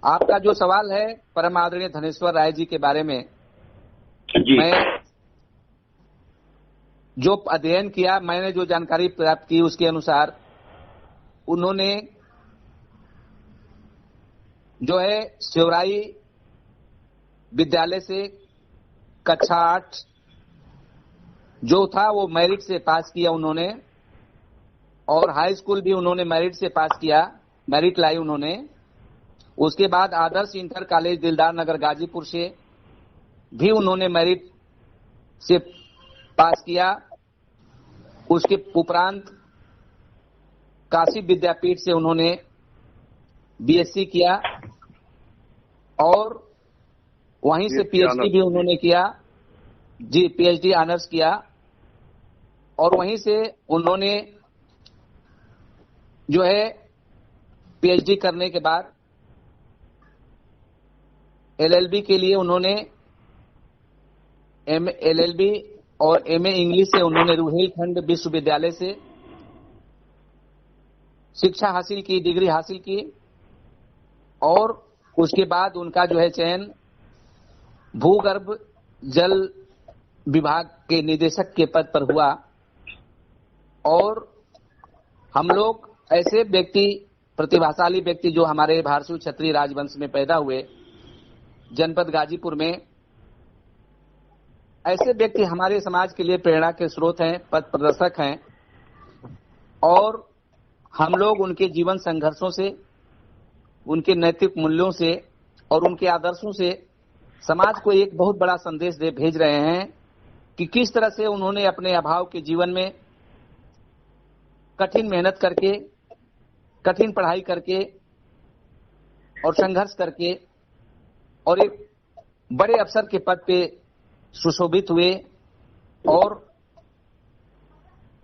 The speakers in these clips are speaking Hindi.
आपका जो सवाल है परम आदरणीय धनेश्वर राय जी के बारे में, जी। मैं जो अध्ययन किया, मैंने जो जानकारी प्राप्त की उसके अनुसार उन्होंने जो है शिवराई विद्यालय से कक्षा 8 जो था वो मेरिट से पास किया उन्होंने, और हाई स्कूल भी उन्होंने मेरिट से पास किया, मेरिट लाई उन्होंने। उसके बाद आदर्श इंटर कॉलेज दिलदार नगर गाजीपुर से भी उन्होंने मेरिट से पास किया। उसके उपरांत काशी विद्यापीठ से उन्होंने बीएससी किया और वहीं से पीएचडी भी उन्होंने किया। जी, पीएचडी ऑनर्स किया और वहीं से उन्होंने जो है पीएचडी करने के बाद एलएलबी के लिए उन्होंने एलएलबी और एमए इंग्लिश से उन्होंने रुहेलखंड विश्वविद्यालय से शिक्षा हासिल की, डिग्री हासिल की और उसके बाद उनका जो है चयन भूगर्भ जल विभाग के निदेशक के पद पर हुआ। और हम लोग ऐसे व्यक्ति, प्रतिभाशाली व्यक्ति जो हमारे भारतीय क्षत्रिय राजवंश में पैदा हुए जनपद गाजीपुर में, ऐसे व्यक्ति हमारे समाज के लिए प्रेरणा के स्रोत हैं, पथ प्रदर्शक हैं और हम लोग उनके जीवन संघर्षों से, उनके नैतिक मूल्यों से और उनके आदर्शों से समाज को एक बहुत बड़ा संदेश भेज रहे हैं कि किस तरह से उन्होंने अपने अभाव के जीवन में कठिन मेहनत करके, कठिन पढ़ाई करके और संघर्ष करके और एक बड़े अफसर के पद पे सुशोभित हुए और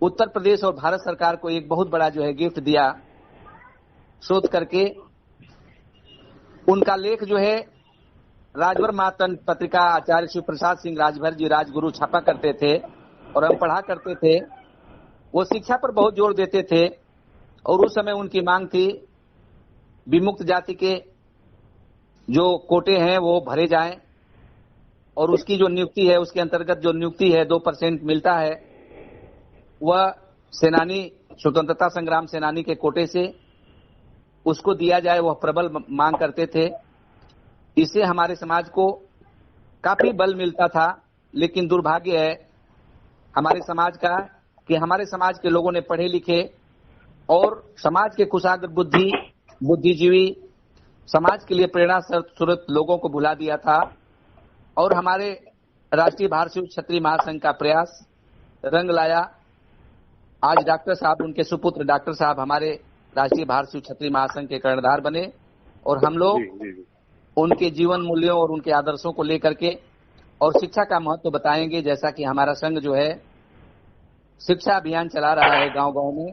उत्तर प्रदेश और भारत सरकार को एक बहुत बड़ा जो है गिफ्ट दिया शोध करके। उनका लेख जो है राजभर मातन पत्रिका आचार्य शिव प्रसाद सिंह राजभर जी राजगुरु छापा करते थे और हम पढ़ा करते थे। वो शिक्षा पर बहुत जोर देते थे और उस समय उनकी मांग थी विमुक्त जाति के जो कोटे हैं वो भरे जाएं और उसकी जो नियुक्ति है, उसके अंतर्गत जो नियुक्ति है 2% मिलता है, वह सेनानी, स्वतंत्रता संग्राम सेनानी के कोटे से उसको दिया जाए, वह प्रबल मांग करते थे। इससे हमारे समाज को काफी बल मिलता था। लेकिन दुर्भाग्य है हमारे समाज का कि हमारे समाज के लोगों ने पढ़े लिखे और समाज के कुशाग्र बुद्धिजीवी, समाज के लिए प्रेरणा स्रोत लोगों को भुला दिया था। और हमारे राष्ट्रीय भारतीय क्षत्रिय महासंघ का प्रयास रंग लाया। आज डॉक्टर साहब, उनके सुपुत्र डॉक्टर साहब हमारे राष्ट्रीय भारतीय क्षत्रिय महासंघ के कर्णधार बने और हम लोग उनके जीवन मूल्यों और उनके आदर्शों को लेकर के और शिक्षा का महत्व बताएंगे। जैसा कि हमारा संघ जो है शिक्षा अभियान चला रहा है गांव-गांव में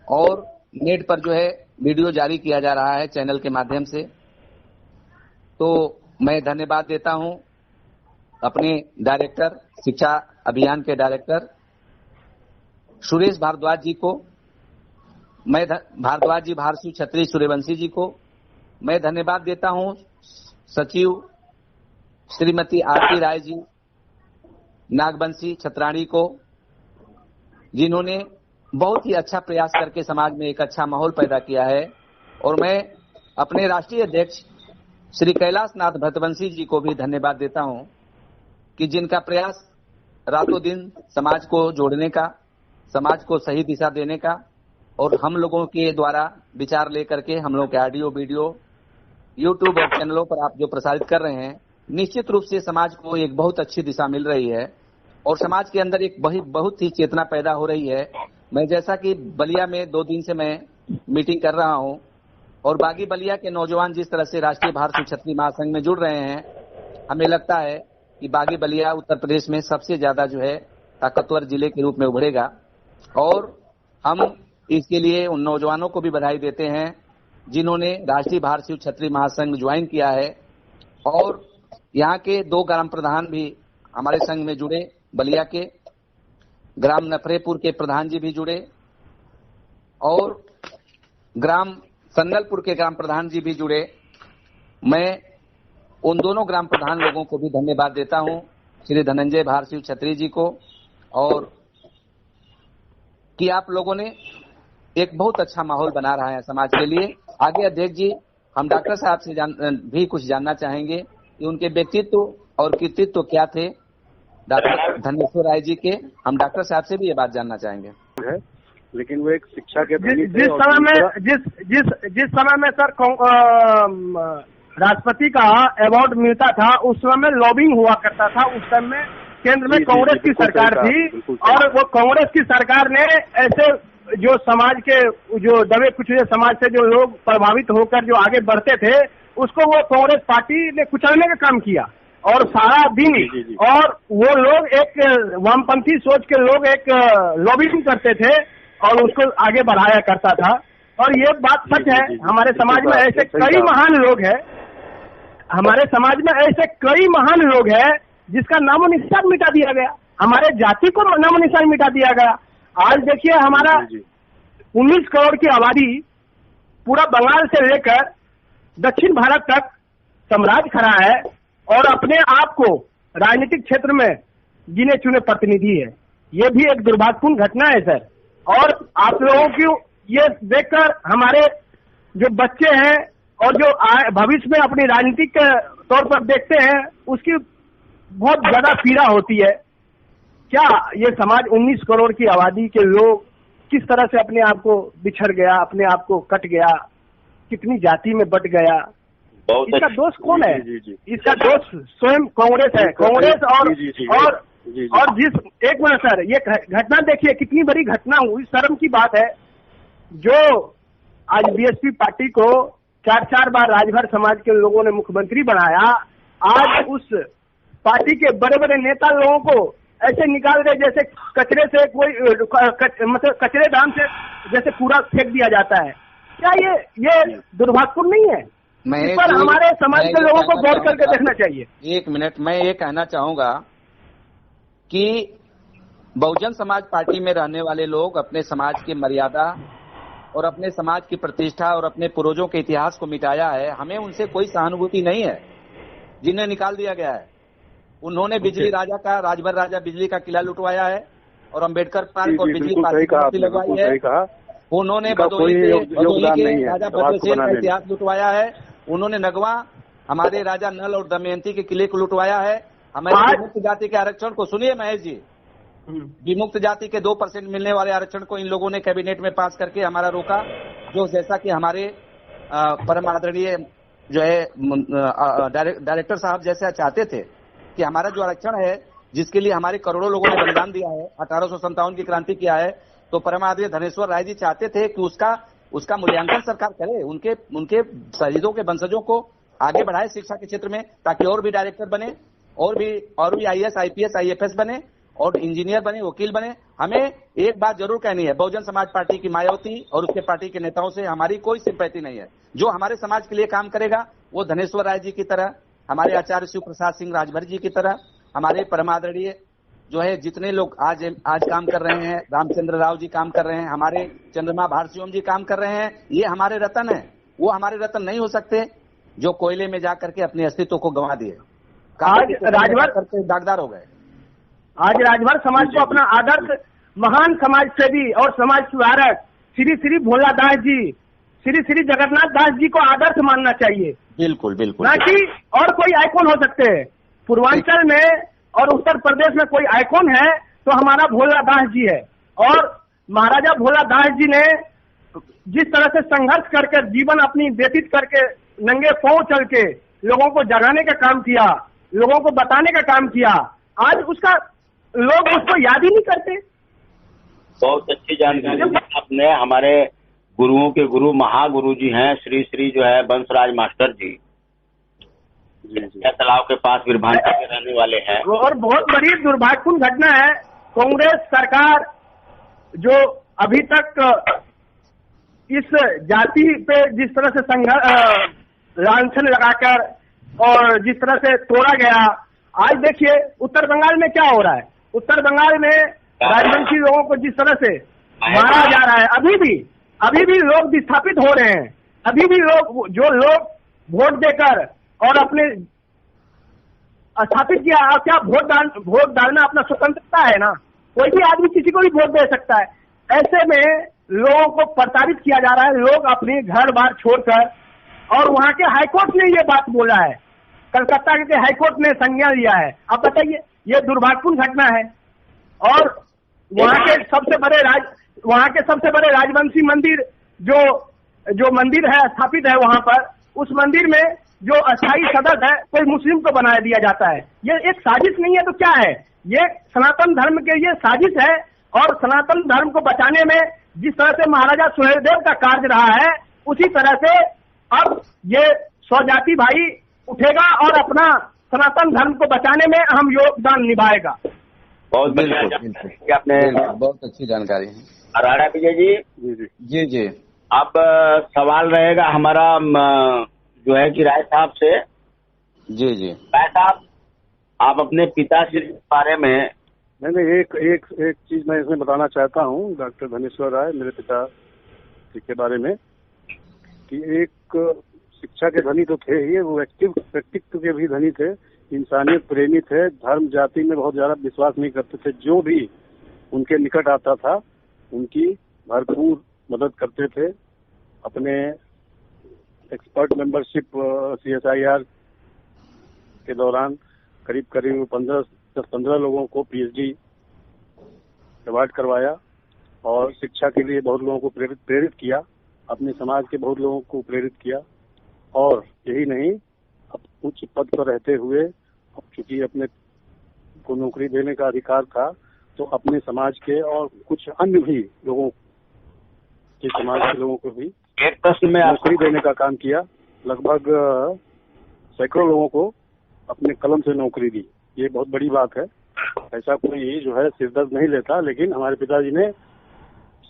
और नेट पर जो है वीडियो जारी किया जा रहा है चैनल के माध्यम से। तो मैं धन्यवाद देता हूं अपने डायरेक्टर, शिक्षा अभियान के डायरेक्टर सुरेश भारद्वाज जी को, मैं भारद्वाज जी, भारतीय क्षत्रिय सूर्यवंशी जी को मैं धन्यवाद देता हूं। सचिव श्रीमती आरती राय जी नागबंशी छत्राणी को, जिन्होंने बहुत ही अच्छा प्रयास करके समाज में एक अच्छा माहौल पैदा किया है। और मैं अपने राष्ट्रीय अध्यक्ष श्री कैलाश नाथ भट्टवंशी जी को भी धन्यवाद देता हूं कि जिनका प्रयास रातों दिन समाज को जोड़ने का, समाज को सही दिशा देने का और हम लोगों के द्वारा विचार लेकर के हम लोग के ऑडियो वीडियो यूट्यूब और चैनलों पर आप जो प्रसारित कर रहे हैं, निश्चित रूप से समाज को एक बहुत अच्छी दिशा मिल रही है और समाज के अंदर एक बहुत ही चेतना पैदा हो रही है। मैं जैसा कि बलिया में 2 दिन से मैं मीटिंग कर रहा हूं और बागी बलिया के नौजवान जिस तरह से राष्ट्रीय भारतीय क्षत्रिय महासंघ में जुड़ रहे हैं, हमें लगता है कि बागी बलिया उत्तर प्रदेश में सबसे ज्यादा जो है ताकतवर जिले के रूप में उभरेगा। और हम इसके लिए उन नौजवानों को भी बधाई देते हैं जिन्होंने राष्ट्रीय भारतीय क्षत्रिय महासंघ ज्वाइन किया है। और यहाँ के 2 ग्राम प्रधान भी हमारे संघ में जुड़े, बलिया के ग्राम नफरेपुर के प्रधान जी भी जुड़े और ग्राम सन्नलपुर के ग्राम प्रधान जी भी जुड़े। मैं उन दोनों ग्राम प्रधान लोगों को भी धन्यवाद देता हूं, श्री धनंजय भारसिंह छत्री जी को, और कि आप लोगों ने एक बहुत अच्छा माहौल बना रहा है समाज के लिए। आगे अध्यक्ष जी, हम डॉक्टर साहब से भी कुछ जानना चाहेंगे कि उनके व्यक्तित्व और कृतित्व क्या थे, डॉक्टर धनेश्वर राय जी के। हम डॉक्टर साहब से भी ये बात जानना चाहेंगे। लेकिन वो एक शिक्षा के जिस समय में सर राष्ट्रपति का अवार्ड मिलता था, उस समय लॉबिंग हुआ करता था। उस समय केंद्र में कांग्रेस की सरकार थी, और वो कांग्रेस की सरकार ने ऐसे जो समाज के जो दबे कुचले समाज से जो लोग प्रभावित होकर जो आगे बढ़ते थे, उसको वो कांग्रेस पार्टी ने कुचलने का काम किया। और सारा दिन और वो लोग एक वामपंथी सोच के लोग एक लॉबिंग करते थे और उसको आगे बढ़ाया करता था। और ये बात सच है, हमारे समाज में ऐसे कई महान लोग हैं, हमारे समाज में ऐसे कई महान लोग हैं जिसका नामो निशान मिटा दिया गया, हमारे जाति को नामो निशान मिटा दिया गया। आज देखिए, हमारा 19 करोड़ की आबादी पूरा बंगाल से लेकर दक्षिण भारत तक साम्राज्य खड़ा है, और अपने आप को राजनीतिक क्षेत्र में गिने चुने प्रतिनिधि है। ये भी एक दुर्भाग्यपूर्ण घटना है सर। और आप लोगों की ये देखकर हमारे जो बच्चे हैं और जो भविष्य में अपनी राजनीतिक तौर पर देखते हैं, उसकी बहुत ज्यादा पीड़ा होती है। क्या ये समाज 19 करोड़ की आबादी के लोग किस तरह से अपने आप को बिछड़ गया, अपने आप को कट गया, कितनी जाति में बट गया, इसका दोष कौन है? इसका दोष स्वयं कांग्रेस है। कांग्रेस और जिस एक मिनट सर, ये घटना देखिए कितनी बड़ी घटना हुई, शर्म की बात है। जो आज बीएसपी पार्टी को 4 बार राजभर समाज के लोगों ने मुख्यमंत्री बनाया, आज उस पार्टी के बड़े बड़े नेता लोगों को ऐसे निकाल दे जैसे कचरे से कोई मतलब कचरे दाम से जैसे कूड़ा फेंक दिया जाता है। क्या ये दुर्भाग्यपूर्ण नहीं है? इस पर हमारे समाज के लोगों को गौर करके देखना चाहिए। एक मिनट, मैं ये कहना चाहूंगा कि बहुजन समाज पार्टी में रहने वाले लोग अपने समाज की मर्यादा और अपने समाज की प्रतिष्ठा और अपने पूर्वजों के इतिहास को मिटाया है। हमें उनसे कोई सहानुभूति नहीं है जिन्हें निकाल दिया गया है। उन्होंने बिजली राजा का, राजभर राजा बिजली का किला लुटवाया है, और अम्बेडकर पार्क और बिजली पार्क लगवाई है। उन्होंने भदोही के राजा भद्रसेन का इतिहास लुटवाया है। उन्होंने नगवा हमारे राजा नल और दमयंती के किले को लुटवाया है। हमारे विमुक्त जाति के आरक्षण को सुनिए महेश जी, विमुक्त जाति के 2% मिलने वाले आरक्षण को इन लोगों ने कैबिनेट में पास करके हमारा रोका, जो जैसा कि हमारे परम आदरणीय जो है डायरेक्टर साहब जैसे चाहते थे कि हमारा जो आरक्षण है, जिसके लिए हमारे करोड़ों लोगों ने बलिदान दिया है, 1857 की क्रांति किया है, तो परम आदरणीय धनेश्वर राय जी चाहते थे कि उसका मूल्यांकन सरकार करे, उनके शहीदों के वंशजों को आगे बढ़ाए शिक्षा के क्षेत्र में, ताकि और भी डायरेक्टर बने, और भी IAS IPS IFS बने, और इंजीनियर बने, वकील बने। हमें एक बात जरूर कहनी है, बहुजन समाज पार्टी की मायावती और उसके पार्टी के नेताओं से हमारी कोई सिंपैथी नहीं है। जो हमारे समाज के लिए काम करेगा, वो धनेश्वर राय जी की तरह, हमारे आचार्य शिव प्रसाद सिंह राजभर जी की तरह, हमारे परमादरणीय जो है जितने लोग आज काम कर रहे हैं, रामचंद्र राव जी काम कर रहे हैं, हमारे चंद्रमा भारसिंह जी काम कर रहे हैं, ये हमारे रतन है। वो हमारे रतन नहीं हो सकते जो कोयले में जाकर के अपने अस्तित्व को गंवा दिए, आज राजभर करके दागदार हो गए। आज राजभर समाज को अपना आदर्श महान समाज सेवी और समाज सुधारक श्री श्री भोला दास जी, श्री श्री जगन्नाथ दास जी को आदर्श मानना चाहिए। बिल्कुल बिल्कुल, ना कि और कोई आइकॉन हो सकते हैं। पूर्वांचल में और उत्तर प्रदेश में कोई आइकॉन है तो हमारा भोला दास जी है। और महाराजा भोला दास जी ने जिस तरह से संघर्ष करके जीवन अपनी व्यतीत करके नंगे पांव चल के लोगों को जगाने का काम किया, लोगों को बताने का काम किया, आज उसका लोग उसको याद ही नहीं करते। बहुत अच्छी जानकारी आपने। हमारे गुरुओं के गुरु महागुरु जी हैं श्री श्री जो है बंसराज मास्टर जी, तालाब के पास वीरभांटा के रहने वाले हैं। और बहुत बड़ी दुर्भाग्यपूर्ण घटना है, कांग्रेस सरकार जो अभी तक इस जाति पे जिस तरह से लांछन लगाकर और जिस तरह से तोड़ा गया, आज देखिए उत्तर बंगाल में क्या हो रहा है। उत्तर बंगाल में राजवंशी लोगों को जिस तरह से मारा जा रहा है, अभी भी लोग विस्थापित हो रहे हैं। अभी भी जो लोग वोट देकर और अपने स्थापित किया। क्या वोट डालना अपना स्वतंत्रता है ना, कोई भी आदमी किसी को भी वोट दे सकता है। ऐसे में लोगों को प्रताड़ित किया जा रहा है, लोग अपने घर बार छोड़कर, और वहां के हाईकोर्ट ने ये बात बोला है, कलकत्ता के हाईकोर्ट ने संज्ञान लिया है। आप बताइए, ये दुर्भाग्यपूर्ण घटना है। और वहां के सबसे बड़े राजवंशी मंदिर जो मंदिर है स्थापित है वहां पर, उस मंदिर में जो अस्थायी सदस्य है कोई मुस्लिम को बना दिया जाता है। ये एक साजिश नहीं है तो क्या है? ये सनातन धर्म के लिए साजिश है। और सनातन धर्म को बचाने में जिस तरह से महाराजा सुहेलदेव का कार्य रहा है, उसी तरह से अब ये स्वजाति भाई उठेगा और अपना सनातन धर्म को बचाने में अहम योगदान निभाएगा। बहुत आपने बहुत अच्छी जानकारी है। राणा विजय जी। जी जी। अब सवाल रहेगा हमारा जो है कि राय साहब से। जी जी। राय साहब, आप अपने पिताश्री के बारे में। नहीं, एक चीज मैं इसमें बताना चाहता हूँ डॉक्टर धनेश्वर राय, मेरे पिता के बारे में, कि एक शिक्षा के धनी तो थे ही, वो व्यक्तित्व के भी धनी थे, इंसानियत प्रेमी थे, धर्म जाति में बहुत ज्यादा विश्वास नहीं करते थे। जो भी उनके निकट आता था उनकी भरपूर मदद करते थे। अपने एक्सपर्ट मेंबरशिप CSIR के दौरान करीब 15 लोगों को PhD अवार्ड करवाया और शिक्षा के लिए बहुत लोगों को प्रेरित किया, अपने समाज के बहुत लोगों को प्रेरित किया। और यही नहीं, अब उच्च पद पर रहते हुए, अब चूंकि अपने को नौकरी देने का अधिकार था, तो अपने समाज के और कुछ अन्य भी लोगों के समाज के लोगों को भी एक प्रश्न में नौकरी देने का काम किया। लगभग सैकड़ों लोगों को अपने कलम से नौकरी दी। ये बहुत बड़ी बात है। ऐसा कोई जो है सिरदर्द नहीं लेता, लेकिन हमारे पिताजी ने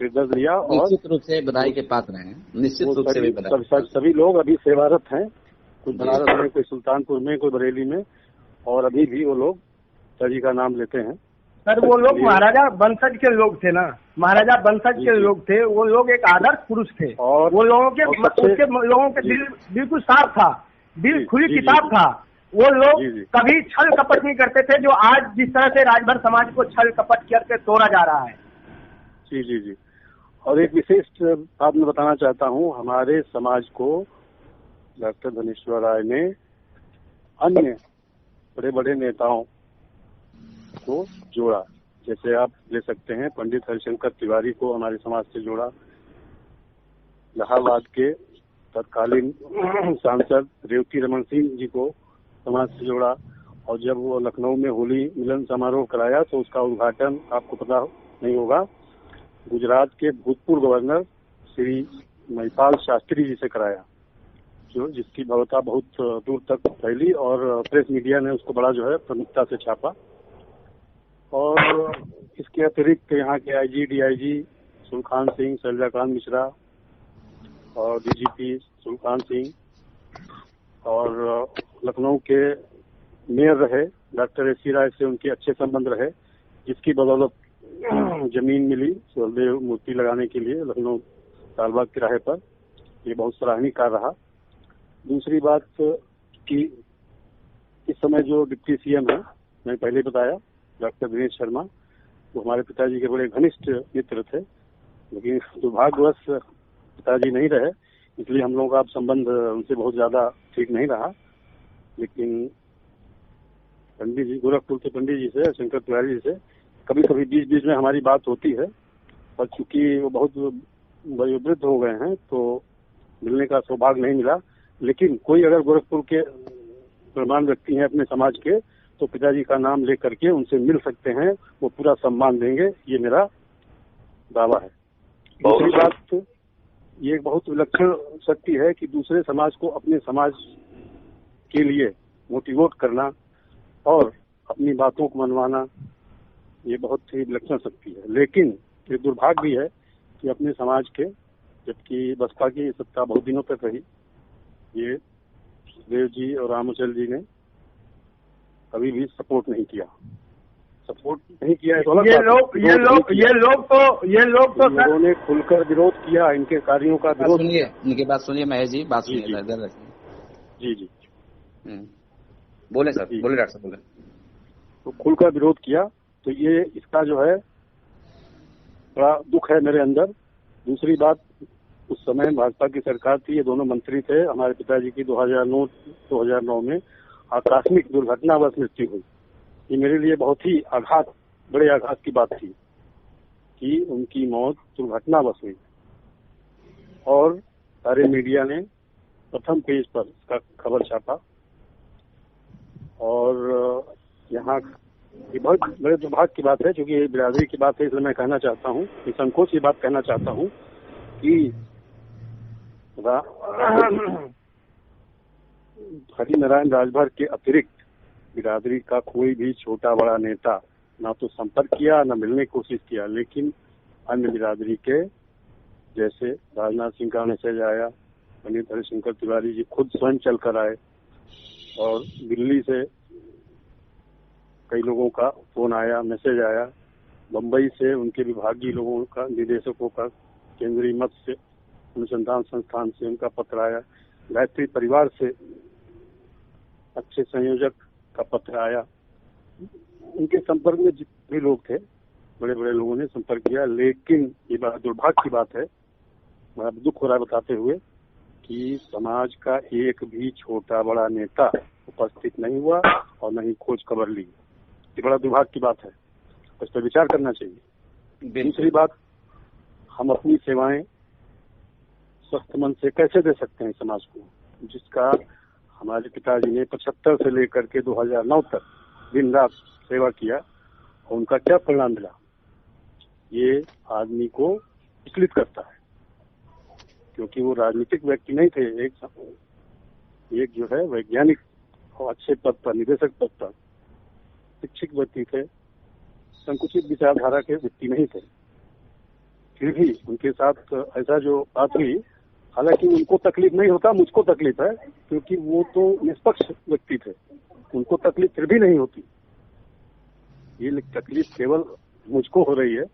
सिरदर्द लिया और निश्चित रूप से बधाई के पात्र हैं। निश्चित रूप से सभी लोग अभी सेवारत हैं, कुछ बनारस में, कोई सुल्तानपुर में, कोई बरेली में, और अभी भी वो लोग पिताजी का नाम लेते हैं। सर, वो लोग महाराजा वंशज के लोग थे ना, महाराजा वंशज के लोग थे। वो लोग एक आदर्श पुरुष थे और वो लोगों के दिल बिल्कुल साफ था, दिल खुली किताब था। वो लोग कभी छल कपट नहीं करते थे, जो आज जिस तरह से राजभर समाज को छल कपट करके तोड़ा जा रहा है। जी। और एक विशेष बात मैं बताना चाहता हूँ, हमारे समाज को डॉक्टर धनेश्वर राय ने अन्य बड़े बड़े नेताओं को जोड़ा। जैसे आप ले सकते हैं, पंडित हरिशंकर तिवारी को हमारे समाज से जोड़ा, इलाहाबाद के तत्कालीन सांसद रेवती रमन सिंह जी को समाज से जोड़ा। और जब वो लखनऊ में होली मिलन समारोह कराया तो उसका उद्घाटन, आपको पता नहीं होगा, गुजरात के भूतपूर्व गवर्नर श्री महिपाल शास्त्री जी से कराया, जिसकी भव्यता बहुत दूर तक फैली और प्रेस मीडिया ने उसको बड़ा जो है प्रमुखता से छापा। और इसके अतिरिक्त यहाँ के IG DIG सुलखान सिंह, शैलजाकांत मिश्रा और DGP सुलखान सिंह, और लखनऊ के मेयर रहे डॉक्टर SC राय से उनके अच्छे संबंध रहे, जिसकी बदौलत जमीन मिली सुहेलदेव मूर्ति लगाने के लिए लखनऊ लालबाग तिराहे पर। ये बहुत सराहनीय कार्य रहा। दूसरी बात कि इस समय जो डिप्टी CM है, मैं पहले बताया, डॉक्टर दिनेश शर्मा, वो हमारे पिताजी के बड़े घनिष्ठ मित्र थे, लेकिन दुर्भाग्यवश पिताजी नहीं रहे, इसलिए हम लोगों का अब संबंध उनसे बहुत ज्यादा ठीक नहीं रहा। लेकिन पंडित जी, गोरखपुर के पंडित जी से, शंकर तिवारी जी से कभी कभी बीच में हमारी बात होती है, और चूंकि वो बहुत वयोवृद्ध हो गए हैं तो मिलने का सौभाग्य नहीं मिला। लेकिन कोई अगर गोरखपुर के प्रमाण व्यक्ति हैं अपने समाज के, तो पिताजी का नाम ले करके उनसे मिल सकते हैं, वो पूरा सम्मान देंगे, ये मेरा दावा है। दूसरी बात, ये एक बहुत विलक्षण शक्ति है कि दूसरे समाज को अपने समाज के लिए मोटिवेट करना और अपनी बातों को मनवाना, ये बहुत ही विलक्षण शक्ति है। लेकिन ये दुर्भाग्य भी है कि अपने समाज के, जबकि बसपा की सत्ता बहुत दिनों तक रही, ये सुखदेव जी और रामचंद्र जी ने कभी भी सपोर्ट नहीं किया तो ये लोग तो लोगों ने खुलकर विरोध किया, इनके कार्यों का विरोध। सुनिए, इनकी बात सुनिए महेश जी, बात सुनिए, जी जी। बोले सर, बोले डॉक्टर साहब, बोले। तो खुलकर विरोध किया, तो ये इसका जो है बड़ा दुख है मेरे अंदर। दूसरी बात, उस समय भाजपा की सरकार थी, ये दोनों मंत्री थे, हमारे पिताजी की 2009 में आकस्मिक दुर्घटनावश मृत्यु हुई। ये मेरे लिए बहुत ही बड़े आघात की बात थी कि उनकी मौत दुर्घटनावश हुई, और सारे मीडिया ने प्रथम पेज पर इसका खबर छापा। और यहाँ ये बहुत बड़े दुर्भाग्य की बात है, क्योंकि ये बिरादरी की बात है, इसलिए मैं कहना चाहता हूँ, निसंकोच ये बात कहना चाहता हूँ कि हरिनारायण राजभर के अतिरिक्त बिरादरी का कोई भी छोटा बड़ा नेता ना तो संपर्क किया, ना मिलने की कोशिश किया, लेकिन अन्य बिरादरी के जैसे राजनाथ सिंह का मैसेज आया, पंडित हरिशंकर तिवारी जी खुद स्वयं चल कर आए, और दिल्ली से कई लोगों का फोन आया, मैसेज आया, बम्बई से उनके विभागीय लोगों का, निदेशकों का, केंद्रीय मत्स्य अनुसंधान संस्थान से उनका पत्र आया, गायत्री परिवार से अच्छे संयोजक का पत्र आया। उनके संपर्क में जितने लोग थे, बड़े बड़े लोगों ने संपर्क किया, लेकिन ये बड़ा दुर्भाग्य की बात है, बड़ा दुख हो रहा है बताते हुए, कि समाज का एक भी छोटा बड़ा नेता उपस्थित नहीं हुआ और न ही खोज खबर ली। ये बड़ा दुर्भाग्य की बात है, इस पर विचार करना चाहिए। दूसरी बात, हम अपनी सेवाएं स्वस्थ मन से कैसे दे सकते हैं समाज को, जिसका हमारे पिताजी ने 75 से लेकर के 2009 तक दिन रात सेवा किया, और उनका क्या परिणाम मिला, ये आदमी को विचलित करता है। क्योंकि वो राजनीतिक व्यक्ति नहीं थे, एक जो है वैज्ञानिक और अच्छे पद पर, निदेशक पद पर शिक्षित व्यक्ति थे, संकुचित विचारधारा के व्यक्ति नहीं थे। फिर भी उनके साथ ऐसा जो बात हुई, हालांकि उनको तकलीफ नहीं होता, मुझको तकलीफ है, क्योंकि वो तो निष्पक्ष व्यक्ति थे, उनको तकलीफ फिर भी नहीं होती। ये तकलीफ केवल मुझको हो रही है,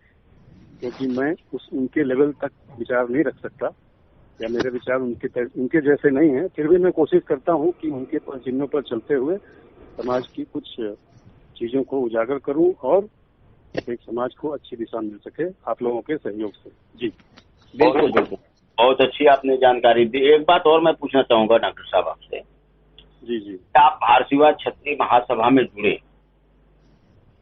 क्योंकि मैं उनके लेवल तक विचार नहीं रख सकता, या मेरे विचार उनके जैसे नहीं है। फिर भी मैं कोशिश करता हूँ कि उनके चिन्हों पर चलते हुए समाज की कुछ चीजों को उजागर करूं, और एक समाज को अच्छी दिशा मिल सके आप लोगों के सहयोग से। जी बिल्कुल बिल्कुल, बहुत अच्छी आपने जानकारी दी। एक बात और मैं पूछना चाहूंगा डॉक्टर साहब आपसे। जी जी। आप भारतीय क्षत्रिय महासभा में जुड़े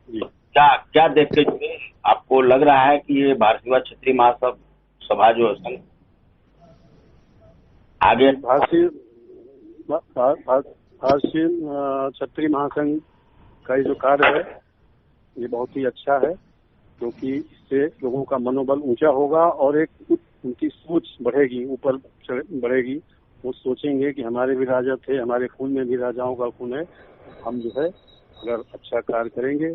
जी, क्या देख के जुड़े? आपको लग रहा है कि ये भारतीय क्षत्रिय महासभा जो है आगे भारतीय क्षत्रिय महासंघ का ये जो कार्य है, ये बहुत ही अच्छा है, क्योंकि इससे लोगों का मनोबल ऊंचा होगा, और एक उनकी सोच बढ़ेगी, ऊपर बढ़ेगी। वो सोचेंगे कि हमारे भी राजा थे, हमारे खून में भी राजाओं का खून है, हम जो है अगर अच्छा कार्य करेंगे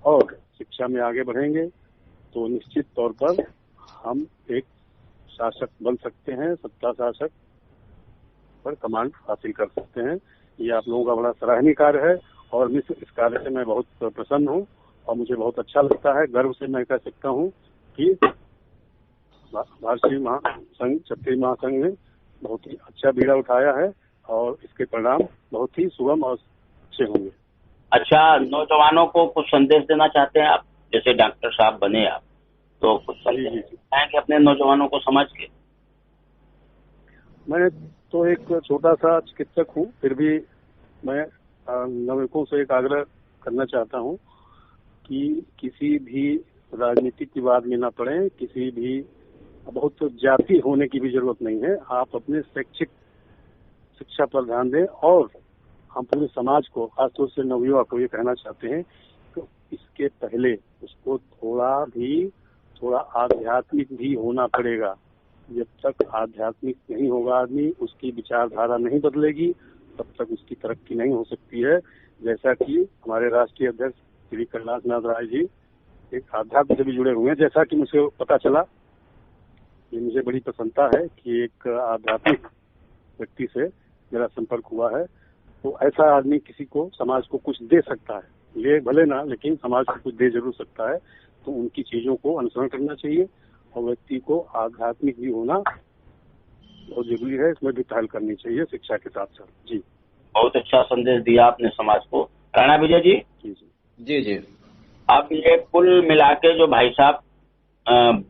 और शिक्षा में आगे बढ़ेंगे, तो निश्चित तौर पर हम एक शासक बन सकते हैं, सत्ता शासक पर कमांड हासिल कर सकते हैं। ये आप लोगों का बड़ा सराहनीय कार्य है, और इस कार्य से मैं बहुत प्रसन्न हूँ, और मुझे बहुत अच्छा लगता है। गर्व से मैं कह सकता हूँ कि भारतीय महासंघ, क्षत्रिय महासंघ ने बहुत ही अच्छा बीड़ा उठाया है, और इसके परिणाम बहुत ही सुगम और अच्छे होंगे। अच्छा, नौजवानों को कुछ संदेश देना चाहते हैं आप? जैसे डॉक्टर साहब बने आप, तो कुछ संदेश देंगे अपने नौजवानों को समझ के? मैं तो एक छोटा सा चिकित्सक हूँ, फिर भी मैं नागरिकों से एक आग्रह करना चाहता हूँ कि किसी भी राजनीतिक विवाद में न पड़े, किसी भी बहुत जाति होने की भी जरूरत नहीं है। आप अपने शैक्षिक शिक्षा पर ध्यान दें, और हम पूरे समाज को, खासतौर से नवयुवा को ये कहना चाहते हैं कि इसके पहले उसको थोड़ा आध्यात्मिक भी होना पड़ेगा। जब तक आध्यात्मिक नहीं होगा आदमी, उसकी विचारधारा नहीं बदलेगी, तब तक उसकी तरक्की नहीं हो सकती है। जैसा कि हमारे राष्ट्रीय अध्यक्ष श्री कैलाश नाथ राय जी एक आध्यात्म से भी जुड़े हुए हैं, जैसा कि मुझे पता चला, ये मुझे बड़ी प्रसन्नता है कि एक आध्यात्मिक व्यक्ति से मेरा संपर्क हुआ है। तो ऐसा आदमी किसी को, समाज को कुछ दे सकता है, ले भले ना, लेकिन समाज को कुछ दे जरूर सकता है। तो उनकी चीजों को अनुसरण करना चाहिए, और व्यक्ति को आध्यात्मिक भी होना बहुत जरूरी है, इसमें भी पहल करनी चाहिए शिक्षा के साथ साथ। जी, बहुत अच्छा संदेश दिया आपने समाज को। राणा विजय जी। जी जी जी जी। अब ये कुल मिला के जो भाई साहब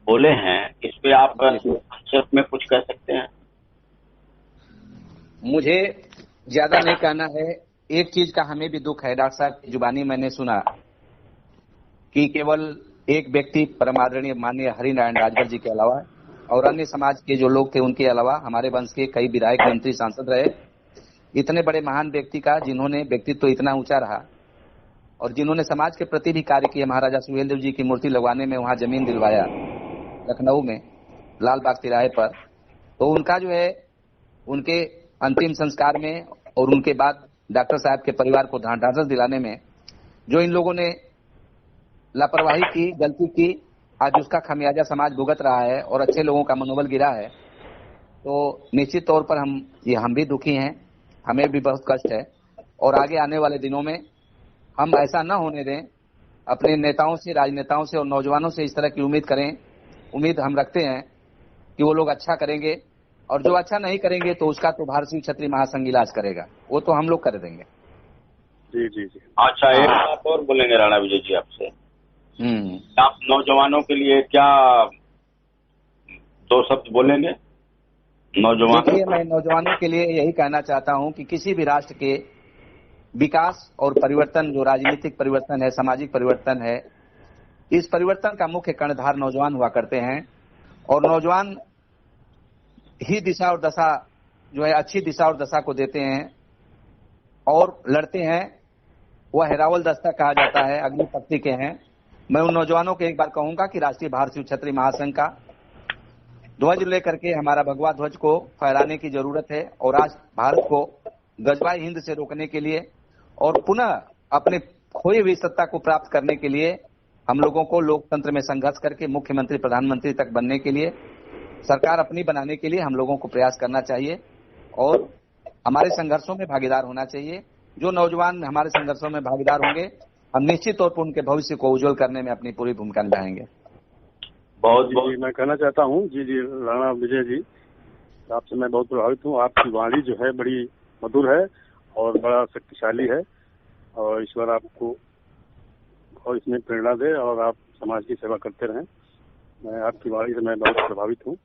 बोले हैं, इस पे आप संक्षेप में कुछ कह सकते हैं? मुझे ज्यादा नहीं कहना है। एक चीज का हमें भी दुख है, डॉक्टर साहब की जुबानी मैंने सुना कि केवल एक व्यक्ति परमादरणीय माननीय हरिनारायण राजभर जी के अलावा और अन्य समाज के जो लोग थे उनके अलावा हमारे वंश के कई विधायक, मंत्री, सांसद रहे। इतने बड़े महान व्यक्ति का जिन्होंने व्यक्तित्व तो इतना ऊंचा रहा और जिन्होंने समाज के प्रति भी कार्य किया, महाराजा सुहेलदेव जी की मूर्ति लगवाने में वहां जमीन दिलवाया लखनऊ में लाल बाग तिराहे पर, तो उनका जो है उनके अंतिम संस्कार में और उनके बाद डॉक्टर साहब के परिवार को ढांढस दिलाने में जो इन लोगों ने लापरवाही की, गलती की, आज उसका खामियाजा समाज भुगत रहा है और अच्छे लोगों का मनोबल गिरा है। तो निश्चित तौर पर हम भी दुखी हैं, हमें भी बहुत कष्ट है और आगे आने वाले दिनों में हम ऐसा न होने दें। अपने नेताओं से, राजनेताओं से और नौजवानों से इस तरह की उम्मीद करें, उम्मीद हम रखते हैं कि वो लोग अच्छा करेंगे और जो अच्छा नहीं करेंगे तो उसका तो भारतीय क्षत्रिय महासंघ इलाज करेगा, वो तो हम लोग कर देंगे। जी जी जी। अच्छा, एक बात और बोलेंगे राणा विजय जी आपसे। आप नौजवानों के लिए क्या 2 शब्द बोलेंगे? देखिए, मैं नौजवानों के लिए यही कहना चाहता हूं कि किसी भी राष्ट्र के विकास और परिवर्तन, जो राजनीतिक परिवर्तन है, सामाजिक परिवर्तन है, इस परिवर्तन का मुख्य कर्णधार नौजवान हुआ करते हैं और नौजवान ही दिशा और दशा जो है, अच्छी दिशा और दशा को देते हैं और लड़ते हैं। वह हेरावल दस्ता कहा जाता है, अग्नि पक्ति के हैं। मैं उन नौजवानों को एक बार कहूंगा कि राष्ट्रीय भारतीय क्षत्रिय महासंघ का ध्वज लेकर के हमारा भगवा ध्वज को फहराने की जरूरत है और आज भारत को गजबाई हिंद से रोकने के लिए और पुनः अपने खोई हुई सत्ता को प्राप्त करने के लिए हम लोगों को लोकतंत्र में संघर्ष करके मुख्यमंत्री, प्रधानमंत्री तक बनने के लिए, सरकार अपनी बनाने के लिए हम लोगों को प्रयास करना चाहिए और हमारे संघर्षों में भागीदार होना चाहिए। जो नौजवान हमारे संघर्षों में भागीदार होंगे, हम निश्चित तौर पर उनके भविष्य को उज्जवल करने में अपनी पूरी भूमिका निभाएंगे। बहुत मैं कहना चाहता हूँ जी जी राणा विजय जी, आपसे मैं बहुत प्रभावित हूँ। आपकी वाणी जो है बड़ी मधुर है और बड़ा शक्तिशाली है और ईश्वर आपको और इसमें प्रेरणा दे और आप समाज की सेवा करते रहें। मैं आपकी वाणी से मैं बहुत प्रभावित हूँ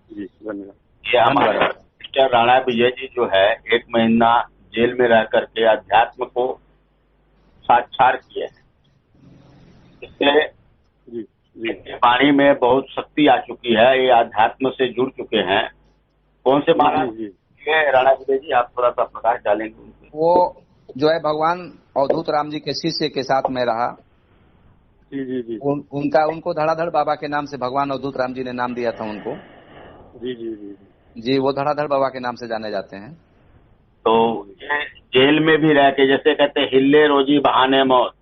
जी, धन्यवाद। ये हमारे मिस्टर राणा विजय जी जो है 1 महीना जेल में रह करके अध्यात्म को साक्षार किए हैं। इससे वाणी में बहुत शक्ति आ चुकी है, ये अध्यात्म से जुड़ चुके हैं। कौन से महाराज ये राणा विजय जी, आप थोड़ा सा प्रकाश डालेंगे? वो जो है भगवान अवधूत राम जी के शिष्य के साथ में रहा। जी जी जी। उनको धड़ाधड़ बाबा के नाम से भगवान अवधूत राम जी ने नाम दिया था उनको। जी जी जी जी, वो धड़ाधड़ बाबा के नाम से जाने जाते हैं। तो ये जेल में भी रह के, जैसे कहते हैं, हिले रोजी बहाने मौत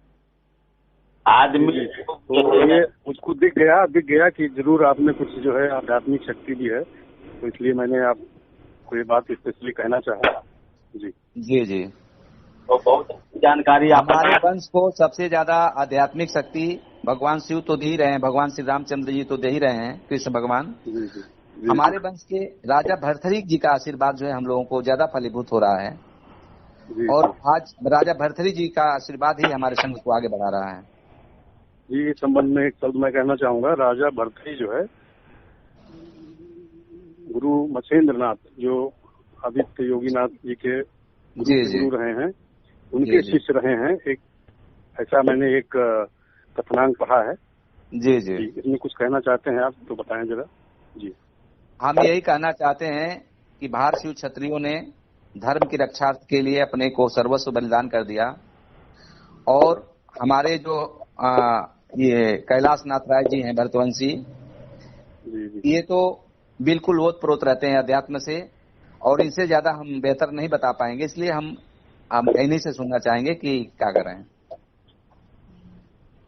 आदमी तो ये मुझको दिख गया कि जरूर आप में कुछ जो है आध्यात्मिक शक्ति भी है, तो इसलिए मैंने आपको ये बात स्पेशली कहना चाहा। जी जी जी। तो बहुत जानकारी हमारे वंश को सबसे ज्यादा आध्यात्मिक शक्ति भगवान शिव तो दे ही रहे हैं, भगवान श्री रामचंद्र जी तो दे ही रहे हैं, कृष्ण भगवान। जी जी। हमारे वंश के राजा भरथरी जी का आशीर्वाद जो है हम लोगों को ज्यादा फलीभूत हो रहा है और आज राजा भरथरी जी का आशीर्वाद ही हमारे संघ को आगे बढ़ा रहा है। जी, इस संबंध में एक शब्द मैं कहना चाहूंगा। राजा भरथरी जो है गुरु मछेंद्र नाथ, जो आदित्य योगीनाथ जी के गुरु रहे हैं, उनके शिष्य रहे हैं। एक ऐसा मैंने एक कथनांक पढ़ा है। जी जी। इसमें कुछ कहना चाहते हैं आप तो बताएं जरा। जी, हम यही कहना चाहते हैं कि भारतीय क्षत्रियों ने धर्म की रक्षा के लिए अपने को सर्वस्व बलिदान कर दिया और हमारे जो ये कैलाश नाथ राय जी हैं भरतवंशी, ये तो बिल्कुल ओतप्रोत रहते हैं अध्यात्म से और इनसे ज्यादा हम बेहतर नहीं बता पाएंगे, इसलिए हम इन्हीं से सुनना चाहेंगे कि क्या कर रहे हैं।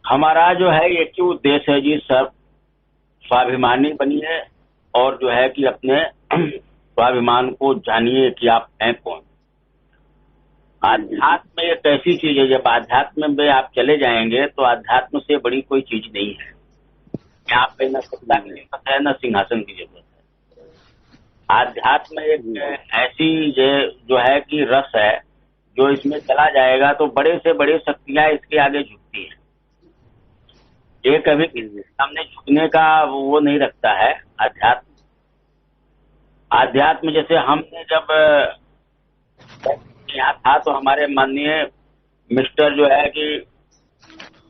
हमारा जो है एक ही उद्देश्य है जी, सब स्वाभिमानी बनिए और जो है कि अपने स्वाभिमान को जानिए कि आप हैं कौन। आध्यात्म एक ऐसी चीज है, जब आध्यात्म में आप चले जाएंगे तो आध्यात्म से बड़ी कोई चीज नहीं है। यहाँ पे न सत्ता की जरूरत है, न सिंहासन की जरूरत है। आध्यात्म एक ऐसी जो है कि रस है, जो इसमें चला जाएगा तो बड़े से बड़े शक्तियां इसके आगे झुकती हैं। ये कभी किसी सामने झुकने का वो नहीं रखता है। आध्यात्म जैसे हमने जब यहाँ था तो हमारे माननीय मिस्टर जो है कि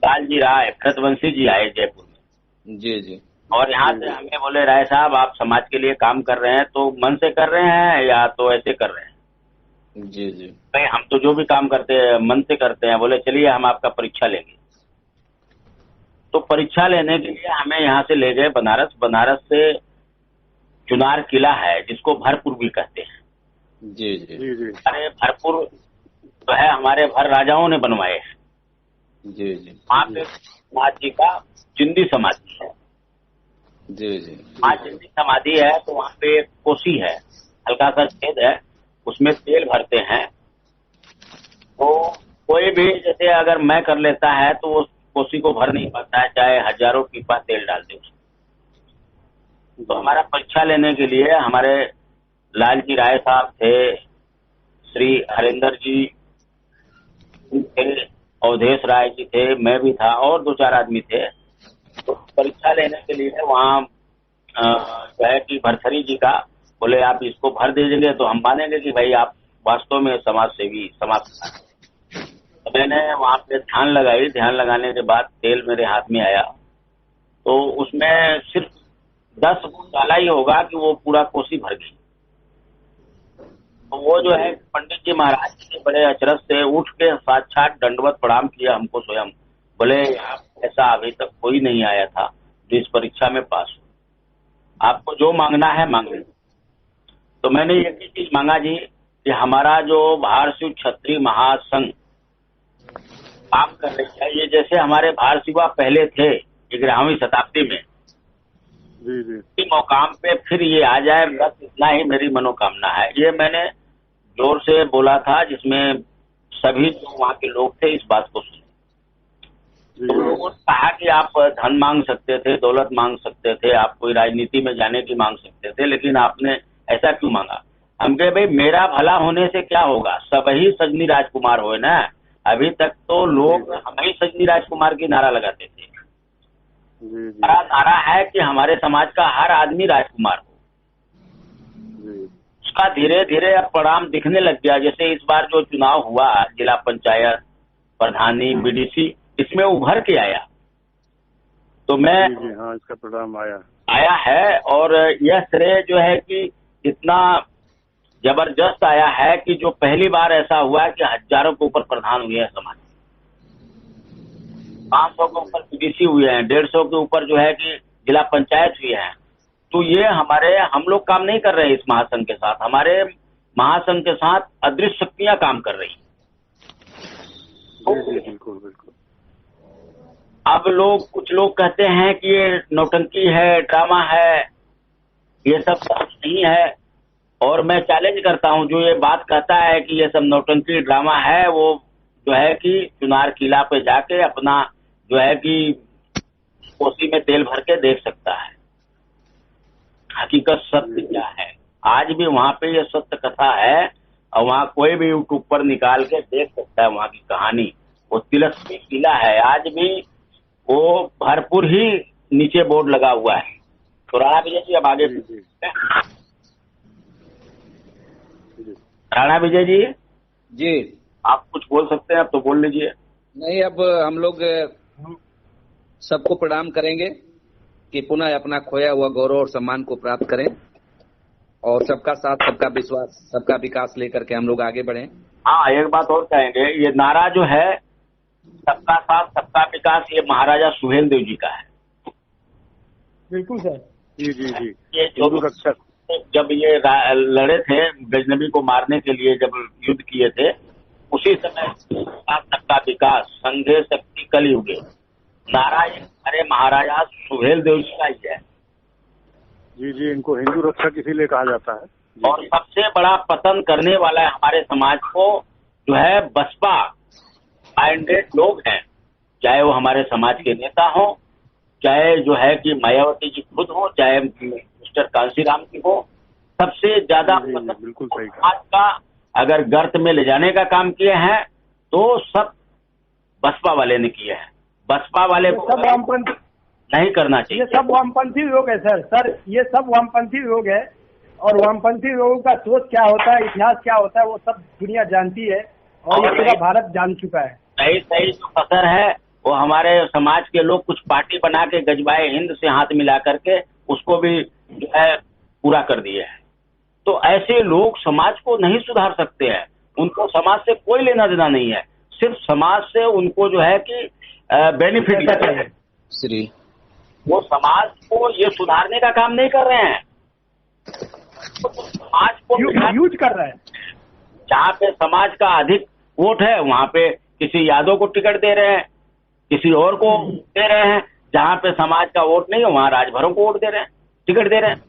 लालजी राय खतवंशी जी आए जयपुर में। जी जी। और यहाँ से हमें बोले, राय साहब आप समाज के लिए काम कर रहे हैं तो मन से कर रहे हैं या तो ऐसे कर रहे हैं? जी जी। भाई हम तो जो भी काम करते हैं मन से करते हैं। बोले चलिए हम आपका परीक्षा लेंगे। तो परीक्षा लेने के लिए हमें यहाँ से ले गए बनारस। बनारस से चुनार किला है जिसको भरपुर भी कहते हैं। जी जी जी। अरे भरपुर तो है हमारे भर राजाओं ने बनवाए हैं। जी जी। वहाँ पे माँ जी का जिंदी समाधि है। जी जी। वहाँ जिंदी समाधि है तो वहाँ पे एक कोसी है, हल्का सा छेद है, उसमें तेल भरते हैं। तो कोई भी जैसे अगर मैं कर लेता है तो वो कोसी को भर नहीं पाता है, चाहे हजारों पीपा तेल डाल दे। तो हमारा परीक्षा लेने के लिए हमारे लालजी राय साहब थे, श्री हरिंदर जी थे, अवधेश राय जी थे, मैं भी था और 2-4 आदमी थे। तो परीक्षा लेने के लिए वहाँ जो है कि भरथरी जी का बोले आप इसको भर दीजिएंगे तो हम मानेंगे कि भाई आप वास्तव में समाज सेवी समाज। तो मैंने वहाँ पे ध्यान लगाई। ध्यान लगाने के बाद तेल मेरे हाथ में आया तो उसमें सिर्फ 10 बूंद डाला ही होगा कि वो पूरा कोसी भर गई। तो वो जो है पंडित जी महाराज जी बड़े अचरज से उठ के साक्षात दंडवत प्रणाम किया हमको स्वयं। बोले ऐसा अभी तक कोई नहीं आया था जो इस परीक्षा में पास हो, आपको जो मांगना है मांग लीजिए। तो मैंने एक ही चीज मांगा जी कि हमारा जो भारत क्षत्रिय महासंघ काम करने चाहिए, जैसे हमारे भारत सेवा पहले थे 11वीं शताब्दी में, इसी मौकाम पे फिर ये आ जाए, बस इतना ही मेरी मनोकामना है। ये मैंने जोर से बोला था जिसमें सभी जो वहाँ के लोग थे इस बात को सुने। तो लोगों ने कहा कि आप धन मांग सकते थे, दौलत मांग सकते थे, आप कोई राजनीति में जाने की मांग सकते थे, लेकिन आपने ऐसा क्यों मांगा? हम कहे भाई मेरा भला होने से क्या होगा, सब ही सजनी राजकुमार हुए ना। अभी तक तो लोग हम ही सजनी राजकुमार की नारा लगाते थे। हमारा नारा है कि हमारे समाज का हर आदमी राजकुमार हो। उसका धीरे धीरे अब परिणाम दिखने लग गया। जैसे इस बार जो चुनाव हुआ जिला पंचायत प्रधानी बीडीसी, इसमें उभर के आया। तो मैं हाँ इसका परिणाम आया है और यह श्रेय जो है कि इतना जबरदस्त आया है कि जो पहली बार ऐसा हुआ है कि हजारों के ऊपर प्रधान हुए हैं समाज। 500 के ऊपर बीडीसी हुए हैं, 150 के ऊपर जो है कि जिला पंचायत हुए हैं। तो ये हम लोग काम नहीं कर रहे हैं इस महासंघ के साथ, हमारे महासंघ के साथ अदृश्य शक्तियां काम कर रही हैं। बिल्कुल बिल्कुल। अब कुछ लोग कहते हैं कि ये नौटंकी है, ड्रामा है, ये सब नहीं है। और मैं चैलेंज करता हूं जो ये बात कहता है कि ये सब नौटंकी ड्रामा है, वो जो है कि चुनार किला पे जाके अपना जो है कि कोसी में तेल भर के देख सकता है हकीकत सत्य क्या है। आज भी वहाँ पे ये सत्य कथा है और वहाँ कोई भी यूट्यूब पर निकाल के देख सकता है वहाँ की कहानी। वो तिलस्मी किला है, आज भी वो भरपूर ही नीचे बोर्ड लगा हुआ है। तो राणा विजय जी अब आगे राणा विजय जी आप कुछ बोल सकते हैं, अब तो बोल लीजिए। नहीं, अब हम लोग सबको प्रणाम करेंगे कि पुनः अपना खोया हुआ गौरव और सम्मान को प्राप्त करें और सबका साथ, सबका विश्वास, सबका विकास लेकर के हम लोग आगे बढ़ें। हाँ, एक बात और कहेंगे, ये नारा जो है सबका साथ सबका विकास, ये महाराजा सुहेल देव जी का है। बिल्कुल सर। जी जी जी। ये जो रक्षक जब ये लड़े थे गजनबी को मारने के लिए, जब युद्ध किए थे, उसी समय सबका विकास संघे शक्ति कलयुगे नारा ये हमारे महाराजा सुहेल देव जी का ही है। जी जी, इनको हिंदू रक्षक इसीलिए कहा जाता है। और सबसे बड़ा पतन करने वाला है हमारे समाज को जो है बसपा माइंडेड लोग हैं, चाहे वो हमारे समाज के नेता हो, चाहे जो है कि मायावती जी खुद हो, चाहे मिस्टर कांसीराम जी हो, सबसे ज्यादा बिल्कुल सही कहा। समाज का अगर गर्त में ले जाने का काम किए हैं तो सब बसपा वाले ने किए हैं। बसपा वाले को सब वामपंथी नहीं करना चाहिए। ये सब वामपंथी लोग है सर ये सब वामपंथी लोग है, और वामपंथी लोगों का सोच क्या होता है, इतिहास क्या होता है, वो सब दुनिया जानती है और ये पूरा भारत जान चुका है। सही सही जो असर है वो हमारे समाज के लोग कुछ पार्टी बना के गजबाए हिंद से हाथ मिला करके उसको भी जो है पूरा कर दिए है। तो ऐसे लोग समाज को नहीं सुधार सकते हैं, उनको समाज से कोई लेना देना नहीं है, सिर्फ समाज से उनको जो है कि बेनिफिट लेना है। श्री वो समाज को ये सुधारने का काम नहीं कर रहे हैं, तो समाज को यूज कर रहे हैं। जहाँ पे समाज का अधिक वोट है वहाँ पे किसी यादव को टिकट दे रहे हैं, किसी और को दे रहे हैं। जहाँ पे समाज का वोट नहीं है वहाँ राजभरों को वोट दे रहे हैं, टिकट दे रहे हैं।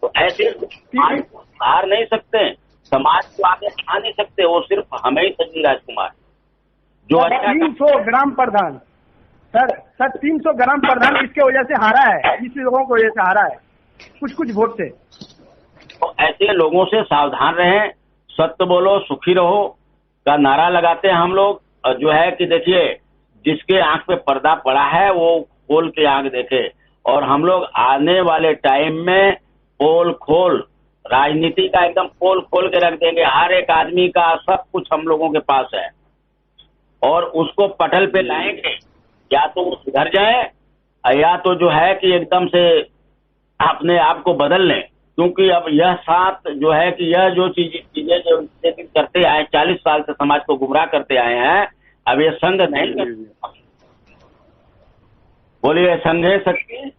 तो ऐसे समाज को सुधार नहीं सकते, समाज को आगे बढ़ा नहीं सकते, वो सिर्फ हमें ही सज्जी राजकुमार जो 300 ग्राम प्रधान सर 300 ग्राम प्रधान इसके वजह से हारा है, इस लोगों को वजह से हारा है कुछ वोट से। तो ऐसे लोगों से सावधान रहें, सत्य बोलो सुखी रहो का नारा लगाते हैं हम लोग। जो है कि देखिए जिसके आंख पे पर्दा पड़ा है वो खोल के आंख देखे, और हम लोग आने वाले टाइम में पोल खोल राजनीति का एकदम पोल खोल के रख देंगे। हर एक आदमी का सब कुछ हम लोगों के पास है और उसको पटल पे लाएंगे, या तो वो सुधर जाए या तो जो है कि एकदम से अपने आप को बदल लें। क्योंकि अब यह साथ जो है कि यह जो चीजें जो करते आए 40 साल से समाज को गुमराह करते आए हैं, अब ये संघ नहीं। बोलिए संघे शक्ति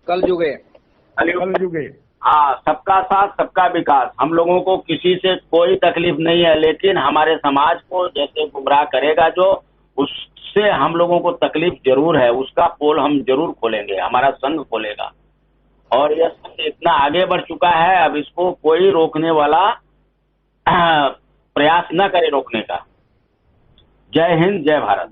कल जुगे। हाँ, सबका साथ सबका विकास। हम लोगों को किसी से कोई तकलीफ नहीं है, लेकिन हमारे समाज को जैसे गुमराह करेगा जो, उससे हम लोगों को तकलीफ जरूर है। उसका पोल हम जरूर खोलेंगे, हमारा संघ खोलेगा। और यह संघ इतना आगे बढ़ चुका है, अब इसको कोई रोकने वाला प्रयास न करे रोकने का। जय हिंद, जय भारत।